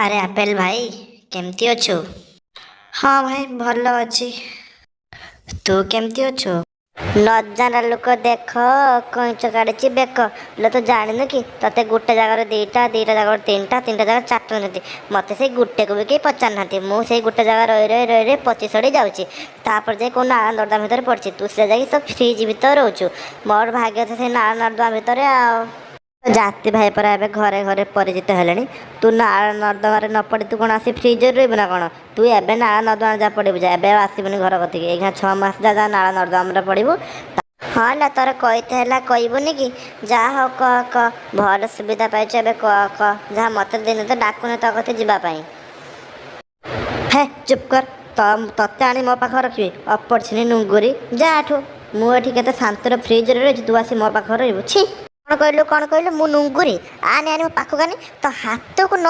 ଆରେ ଆପେଲ ଭାଇ, କେମିତି ଅଛୁ? ହଁ ଭାଇ, ଭଲ ଅଛି। ତୁ କେମିତି ଅଛୁ? ନଜାଣା ଲୋକ ଦେଖ, କଇଁଚ କାଢିଛି ବେକ। ହେଲେ ତୁ ଜାଣିନୁ କି ତତେ ଗୋଟେ ଜାଗାରେ ଦିଟା, ଦିଟା ଜାଗାରେ ତିନିଟା, ତିନିଟା ଜାଗାରେ ଚାରିଟା ନେନ୍ତି। ମତେ ସେଇ ଗୋଟେକୁ ବି କେହି ପଚାରୁନାହାନ୍ତି। ମୁଁ ସେଇ ଗୋଟେ ଜାଗା ରହି ରହି ରହି ରହି ପଚି ସଢ଼ି ଯାଉଛି। ତାପରେ ଯାଇ କୋଉ ନାଳ ନର୍ଦ୍ଦମା ଭିତରେ ପଡ଼ିଛି। ତୁ ସେ ଯାଇକି ସବୁ ଫ୍ରିଜ୍ ଭିତରେ ରହୁଛୁ। ମୋର ଭାଗ୍ୟ ଅଛି ସେଇ ନାଳ ନର୍ଦ୍ଦମା ଭିତରେ ଆଉ। ଜାତି ଭାଇ ପରା ଏବେ ଘରେ ଘରେ ପରିଚିତ ହେଲେଣି। ତୁ ନାଳ ନର୍ଦ୍ଦମାରେ ନ ପଡ଼ି ତୁ କ'ଣ ଆସି ଫ୍ରିଜରେ ରହିବୁ ନା କ'ଣ? ତୁ ଏବେ ନାଳ ନର୍ଦ୍ଦମାରେ ଯା ପଡ଼ିବୁ ଯା, ଏବେ ଆଉ ଆସିବୁନି ଘର କତିକି। ଏଇନା 6 ମାସ ଯା ନାଳ ନର୍ଦ୍ଦମାରେ ପଡ଼ିବୁ। ହଁ ନା, ତୋର କହିତେ ହେଲା କହିବୁନି କି? ଯାହା ହଉ କହ କହ, ଭଲ ସୁବିଧା ପାଇଛୁ ଏବେ କହ କହ। ଯାହା ମତେ ଦିନେ ତ ଡାକୁନି ତୋ କତିକି ଯିବା ପାଇଁ। ହେ ଚୁପ୍ କର। ତତେ ଆଣି ମୋ ପାଖରେ ରଖିବି ଅପରଛିନି ନୁଙ୍ଗୁରି, ଯା ଏଠୁ। ମୁଁ ଏଠି କେତେ ଶାନ୍ତିରେ ଫ୍ରିଜରେ ରହିଛି, ତୁ ଆସି ମୋ ପାଖରେ ରହିବୁ? ଛି, କ'ଣ କହିଲୁ ମୁଁ ନୁଙ୍ଗୁରି? ଆନେ ଆଣି ମୋ ପାଖକୁ ଆନି, ତୋ ହାତକୁ ନ